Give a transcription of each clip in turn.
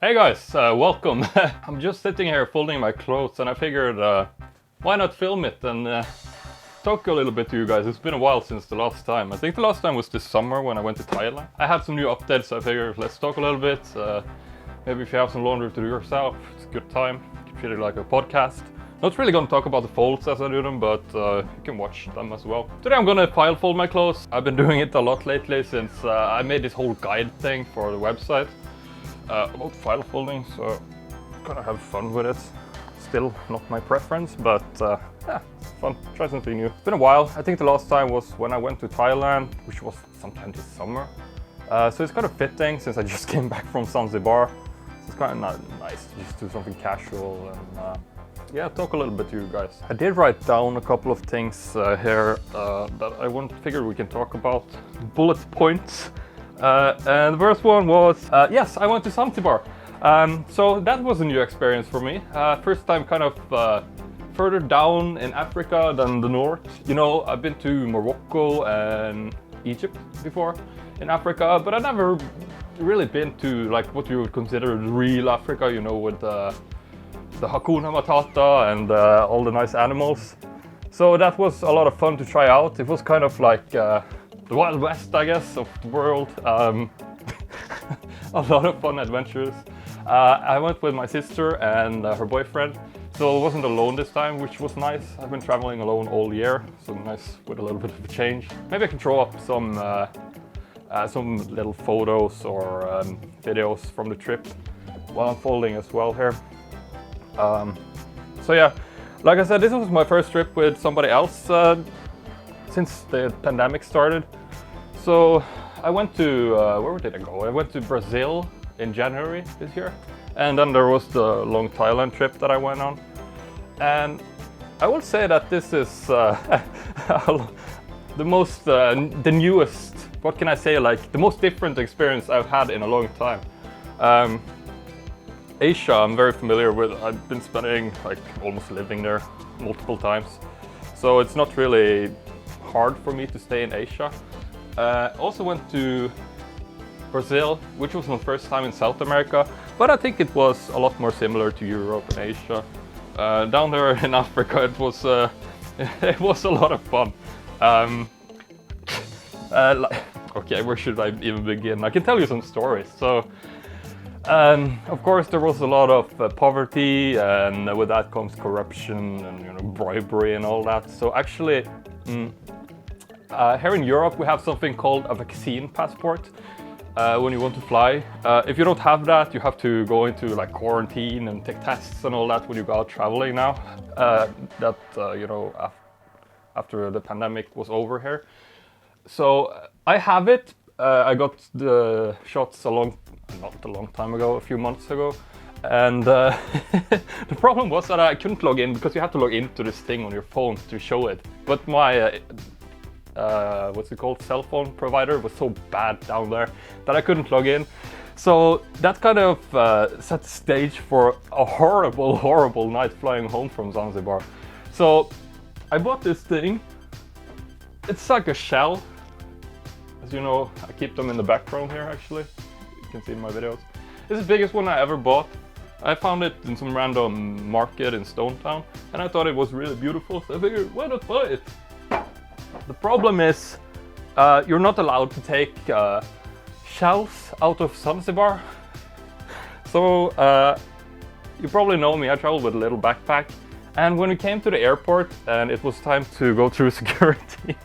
Hey guys, welcome. I'm just sitting here folding my clothes and I figured why not film it and talk a little bit to you guys. It's been a while since the last time. I think the last time was this summer when I went to Thailand. I had some new updates, so I figured let's talk a little bit. Maybe if you have some laundry to do yourself, it's a good time. You can treat it like a podcast. Not really gonna talk about the folds as I do them, but you can watch them as well. Today I'm gonna file fold my clothes. I've been doing it a lot lately since I made this whole guide thing for the website about file folding, so I'm gonna have fun with it. Still not my preference, but yeah, it's fun. Try something new. It's been a while. I think the last time was when I went to Thailand, which was sometime this summer. So it's kind of fitting since I just came back from Zanzibar. So it's kind of nice to just do something casual and yeah, talk a little bit to you guys. I did write down a couple of things here that I figured we can talk about. Bullet points. And the first one was, yes, I went to Zanzibar. So that was a new experience for me. First time kind of further down in Africa than the north. You know, I've been to Morocco and Egypt before in Africa, but I've never really been to like what you would consider real Africa, you know, with the Hakuna Matata and all the nice animals. So that was a lot of fun to try out. It was kind of like the Wild West, I guess, of the world. A lot of fun adventures. I went with my sister and her boyfriend, so I wasn't alone this time, which was nice. I've been traveling alone all year, so nice with a little bit of a change. Maybe I can throw up some little photos or videos from the trip while I'm folding as well here. So yeah, like I said, this was my first trip with somebody else since the pandemic started. So I went to, where did I go? I went to Brazil in January this year. And then there was the long Thailand trip that I went on. And I will say that this is the newest, what can I say, like the most different experience I've had in a long time. Asia I'm very familiar with. I've been spending, like, almost living there multiple times. So it's not really hard for me to stay in Asia. Also went to Brazil, which was my first time in South America, but I think it was a lot more similar to Europe and Asia. Down there in Africa, it was a lot of fun. Okay, where should I even begin? I can tell you some stories. So, of course, there was a lot of poverty, and with that comes corruption and bribery and all that. So actually, here in Europe, we have something called a vaccine passport when you want to fly. If you don't have that, you have to go into like quarantine and take tests and all that when you go out traveling now. After the pandemic was over here. So I have it. I got the shots not a long time ago, a few months ago. And the problem was that I couldn't log in because you have to log into this thing on your phone to show it. But my cell phone provider was so bad down there that I couldn't log in. So that kind of set the stage for a horrible night flying home from Zanzibar. So I bought this thing. It's like a shell. As you know, I keep them in the background here actually. You can see in my videos. It's the biggest one I ever bought. I found it in some random market in Stone Town and I thought it was really beautiful, so I figured, why not buy it? The problem is you're not allowed to take shells out of Zanzibar. So you probably know me, I travel with a little backpack. And when we came to the airport and it was time to go through security,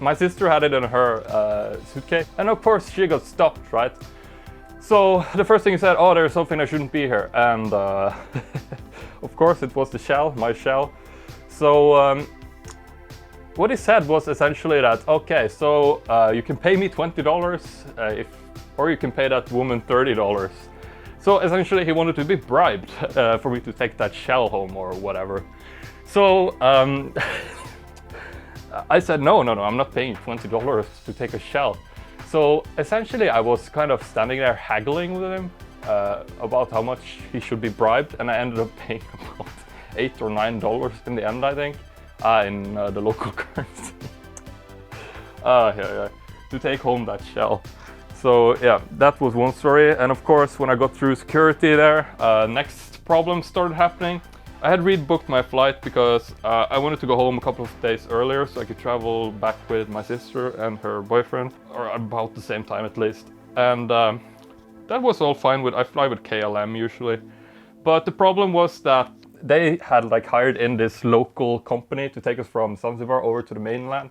my sister had it in her suitcase. And of course she got stopped, right? So the first thing he said, oh, there's something that shouldn't be here. And of course it was the shell, my shell. So what he said was essentially that, okay, so you can pay me $20 or you can pay that woman $30. So essentially he wanted to be bribed for me to take that shell home or whatever. So I said, no, I'm not paying $20 to take a shell. So essentially I was kind of standing there haggling with him about how much he should be bribed, and I ended up paying about $8 or $9 in the end, I think, in the local currency. Yeah, to take home that shell. So yeah, that was one story. And of course, when I got through security there, next problem started happening. I had rebooked my flight because I wanted to go home a couple of days earlier so I could travel back with my sister and her boyfriend, or about the same time at least. And that was all fine. I fly with KLM usually. But the problem was that they had like hired in this local company to take us from Zanzibar over to the mainland.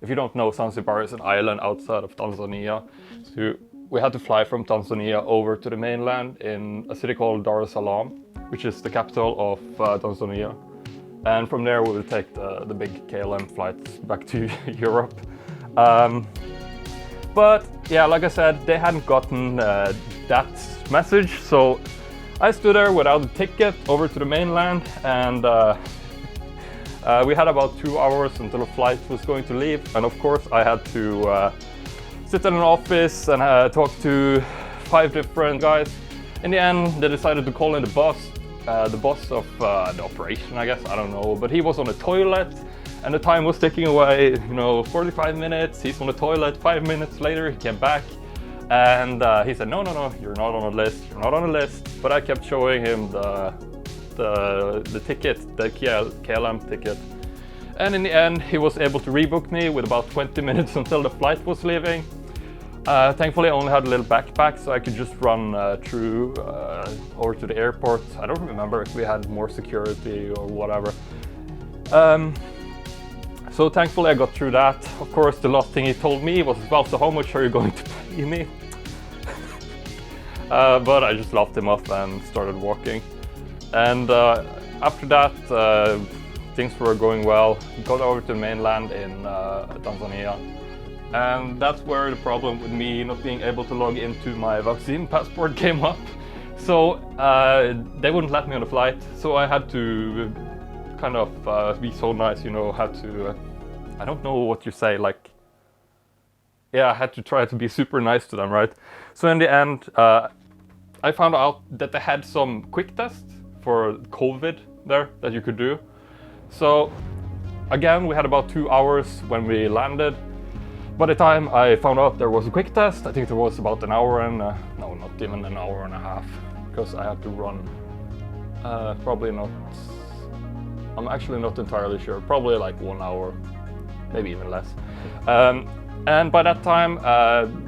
If you don't know, Zanzibar is an island outside of Tanzania. So we had to fly from Tanzania over to the mainland in a city called Dar es Salaam, which is the capital of Tanzania. And from there we will take the big KLM flights back to Europe. But yeah, like I said, they hadn't gotten that message, so I stood there without a ticket over to the mainland, and we had about 2 hours until the flight was going to leave. And of course I had to sit in an office and talk to 5 different guys. In the end, they decided to call in the boss of the operation, I guess, I don't know, but he was on the toilet and the time was ticking away, 45 minutes, he's on the toilet, 5 minutes later he came back and he said, no, you're not on the list, but I kept showing him the ticket, the KLM ticket. And in the end, he was able to rebook me with about 20 minutes until the flight was leaving. Thankfully, I only had a little backpack, so I could just run through over to the airport. I don't remember if we had more security or whatever. So thankfully, I got through that. Of course, the last thing he told me was, well, so how much are you going to pay me? But I just laughed him off and started walking. And after that, things were going well. Got over to the mainland in Tanzania. And that's where the problem with me not being able to log into my vaccine passport came up. So they wouldn't let me on the flight. So I had to kind of be so nice, had to, I don't know what you say, like, yeah, I had to try to be super nice to them, right? So in the end, I found out that they had some quick tests for COVID there that you could do. So again, we had about 2 hours when we landed. By the time I found out there was a quick test, I think there was about an hour and, no, not even an hour and a half, because I had to run, probably not, I'm actually not entirely sure, probably like 1 hour, maybe even less. And by that time,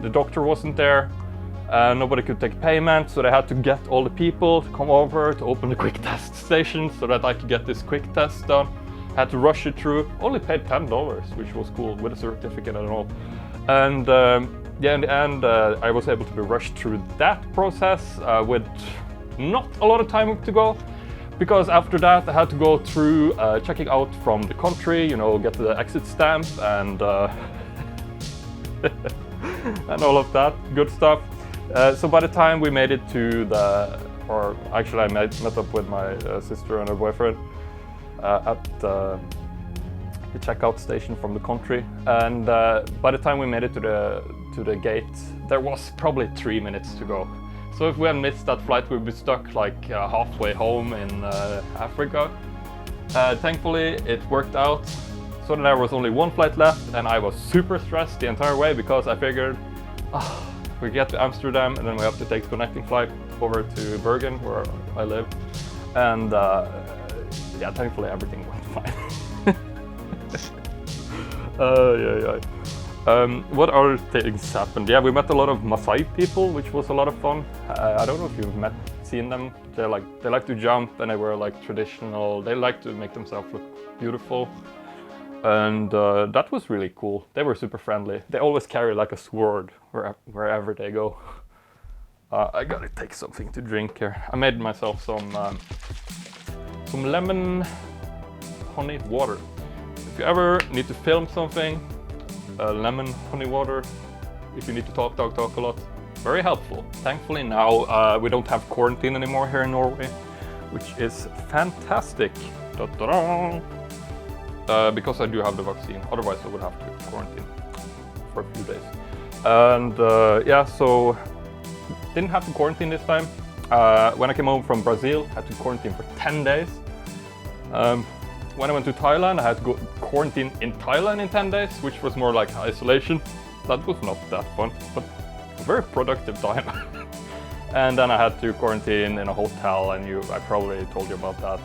the doctor wasn't there, nobody could take payment, so they had to get all the people to come over to open the quick test station so that I could get this quick test done. Had to rush it through, only paid $10, which was cool, with a certificate and all. And yeah, in the end, I was able to be rushed through that process with not a lot of time to go, because after that I had to go through checking out from the country, get the exit stamp and and all of that good stuff. So by the time we made it to or actually I met up with my sister and her boyfriend at the checkout station from the country, and by the time we made it to the gate, there was probably 3 minutes to go. So if we had missed that flight, we'd be stuck like halfway home in Africa. Thankfully, it worked out. So there was only one flight left, and I was super stressed the entire way because I figured, we get to Amsterdam and then we have to take the connecting flight over to Bergen, where I live. And yeah, thankfully everything went fine. What other things happened? Yeah, we met a lot of Maasai people, which was a lot of fun. I don't know if you've seen them. They like to jump, and they wear like traditional. They like to make themselves look beautiful, and that was really cool. They were super friendly. They always carry like a sword wherever they go. I gotta take something to drink here. I made myself some lemon honey water. If you ever need to film something, lemon honey water, if you need to talk a lot, very helpful. Thankfully now we don't have quarantine anymore here in Norway, which is fantastic. Because I do have the vaccine, otherwise I would have to quarantine for a few days. And yeah, so didn't have to quarantine this time. When I came home from Brazil, I had to quarantine for 10 days. When I went to Thailand, I had to go quarantine in Thailand in 10 days, which was more like isolation. That was not that fun, but very productive time. And then I had to quarantine in a hotel, and I probably told you about that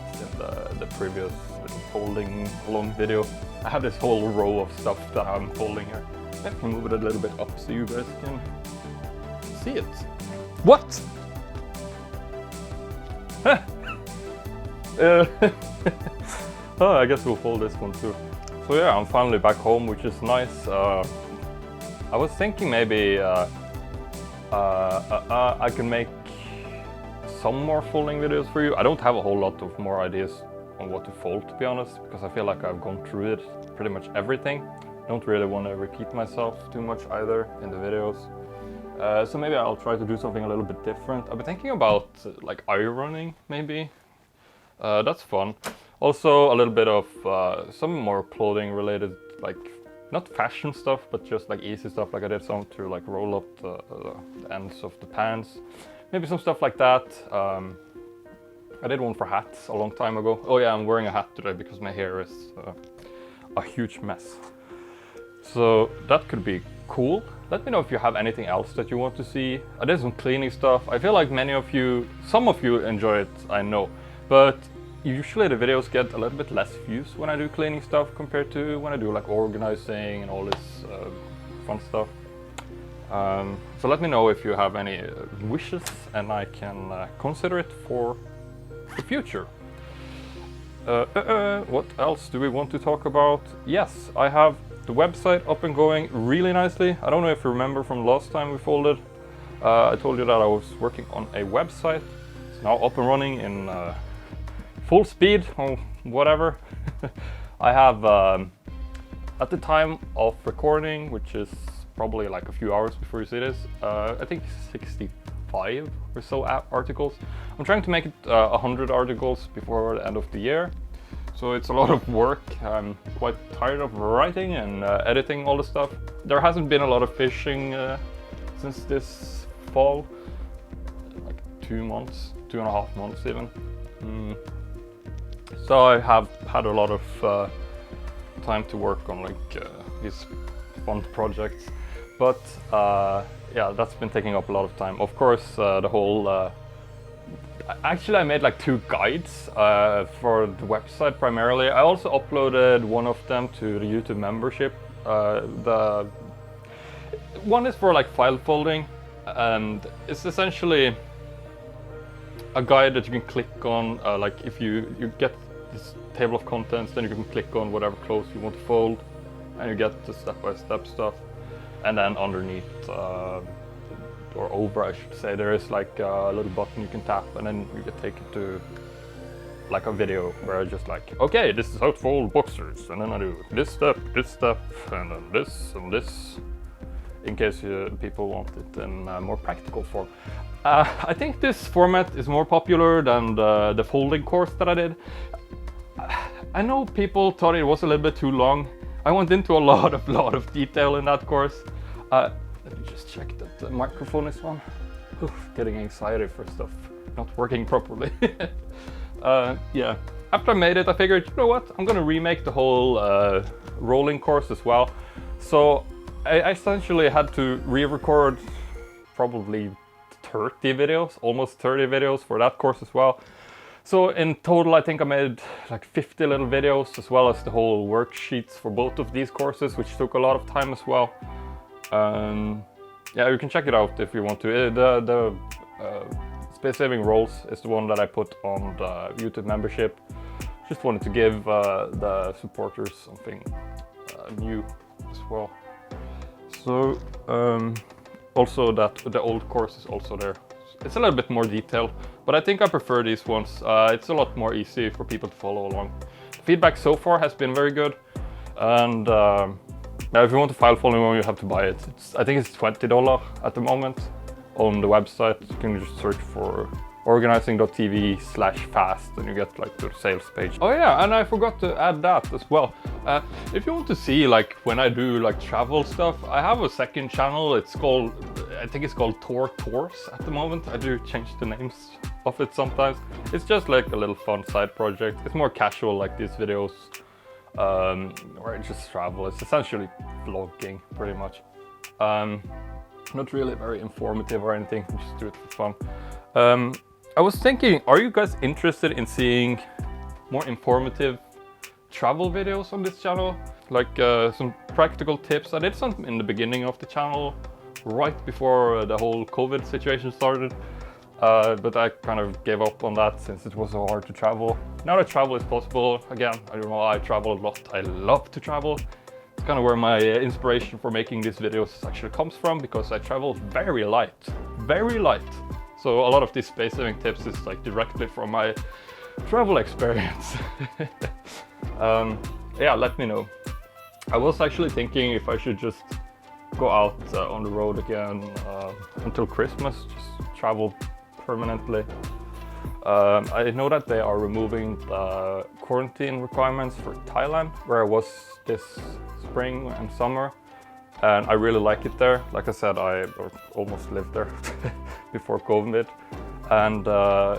in the previous folding along video. I have this whole row of stuff that I'm folding here. Let me move it a little bit up so you guys can see it. What? Oh, I guess we'll fold this one too. So yeah, I'm finally back home, which is nice. I was thinking maybe I can make some more folding videos for you. I don't have a whole lot of more ideas on what to fold, to be honest, because I feel like I've gone through it, pretty much everything. I don't really want to repeat myself too much either in the videos. So maybe I'll try to do something a little bit different. I've been thinking about like ironing, maybe. That's fun. Also a little bit of some more clothing related, like not fashion stuff, but just like easy stuff. Like I did some to like roll up the ends of the pants. Maybe some stuff like that. I did one for hats a long time ago. Oh yeah, I'm wearing a hat today because my hair is a huge mess. So that could be cool. Let me know if you have anything else that you want to see. I did some cleaning stuff. I feel like some of you enjoy it, I know. But usually the videos get a little bit less views when I do cleaning stuff compared to when I do like organizing and all this fun stuff. So let me know if you have any wishes, and I can consider it for the future. What else do we want to talk about? Yes, I have the website up and going really nicely. I don't know if you remember from last time we folded. I told you that I was working on a website. It's now up and running in full speed or whatever. I have, at the time of recording, which is probably like a few hours before you see this, I think 65 or so articles. I'm trying to make it 100 articles before the end of the year. So it's a lot of work. I'm quite tired of writing and editing all the stuff. There hasn't been a lot of fishing since this fall, like 2 months, 2.5 months even. So I have had a lot of time to work on like these fun projects, but yeah, that's been taking up a lot of time. Of course, the whole actually I made like 2 guides for the website primarily. I also uploaded one of them to the YouTube membership. The one is for like file folding, and it's essentially a guide that you can click on. Like if you get this table of contents, then you can click on whatever clothes you want to fold, and you get the step-by-step stuff. And then underneath, or over I should say, there is like a little button you can tap, and then you get taken to like a video where I just like, okay, this is how to fold boxers, and then I do this step, and then this and this, in case people want it in a more practical form. I think this format is more popular than the folding course that I did. I know people thought it was a little bit too long. I went into a lot of detail in that course. Let me just check that the microphone is on. Oof, getting anxiety for stuff not working properly. Yeah, after I made it, I figured, you know what, I'm gonna remake the whole rolling course as well. So I essentially had to re-record probably 30 videos, almost 30 videos for that course as well. So in total, I think I made like 50 little videos, as well as the whole worksheets for both of these courses, which took a lot of time as well. Yeah, you can check it out if you want to. The Space Saving Rolls is the one that I put on the YouTube membership. Just wanted to give the supporters something new as well. So also that the old course is also there. It's a little bit more detailed, but I think I prefer these ones. It's a lot more easy for people to follow along. Feedback so far has been very good, and yeah, if you want to file folding one, you have to buy it. I think it's $20 at the moment on the website. You can just search for organizing.tv/fast, and you get like the sales page. Oh yeah, and I forgot to add that as well. If you want to see like when I do like travel stuff, I have a second channel. It's called, I think it's called Tor Tours at the moment. I do change the names of it sometimes. It's just like a little fun side project. It's more casual like these videos, where I just travel. It's essentially vlogging pretty much. Not really very informative or anything, just do it for fun. I was thinking, are you guys interested in seeing more informative travel videos on this channel? Like some practical tips. I did some in the beginning of the channel, right before the whole COVID situation started. But I kind of gave up on that since it was so hard to travel. Now that travel is possible, again, I don't know, I travel a lot. I love to travel. It's kind of where my inspiration for making these videos actually comes from, because I travel very light. Very light. So a lot of these space saving tips is like directly from my travel experience. Yeah, let me know. I was actually thinking if I should just go out on the road again until Christmas, just travel permanently. I know that they are removing the quarantine requirements for Thailand, where I was this spring and summer, and I really like it there. Like I said, I almost lived there before COVID, and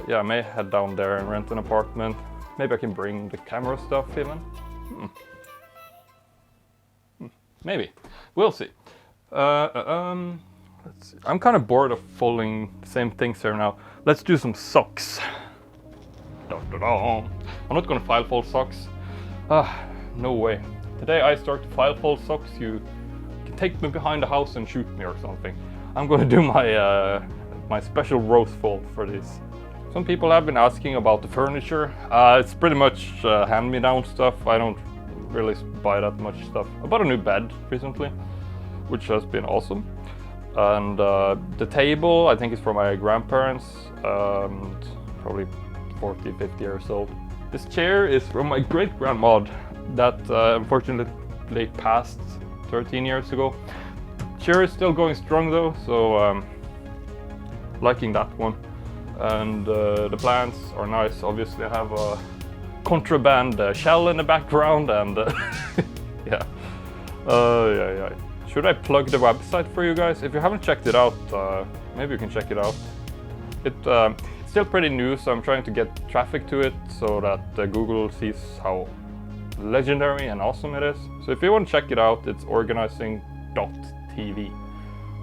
yeah, I may head down there and rent an apartment. Maybe I can bring the camera stuff even. Maybe. We'll see. Let's see. I'm kind of bored of folding the same things here now. Let's do some socks. I'm not gonna file fold socks. No way. Today I start to file fold socks, you can take me behind the house and shoot me or something. I'm gonna do my my special roast fold for this. Some people have been asking about the furniture. It's pretty much hand-me-down stuff. I don't really buy that much stuff. I bought a new bed recently, which has been awesome. And the table, I think, is from my grandparents, probably 40, 50 years old. This chair is from my great-grandma that unfortunately passed 13 years ago. Chair is still going strong though, so liking that one. And the plants are nice. Obviously I have a contraband shell in the background, and yeah. Yeah. Should I plug the website for you guys? If you haven't checked it out, maybe you can check it out. It's still pretty new, so I'm trying to get traffic to it so that Google sees how legendary and awesome it is. So if you want to check it out, it's organizing.tv.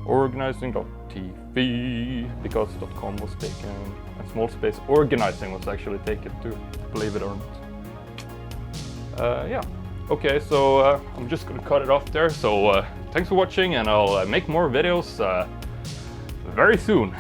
Organizing.tv, because .com was taken, and small space organizing was actually taken too, believe it or not. Yeah. Okay, so I'm just gonna cut it off there. So thanks for watching, and I'll make more videos very soon.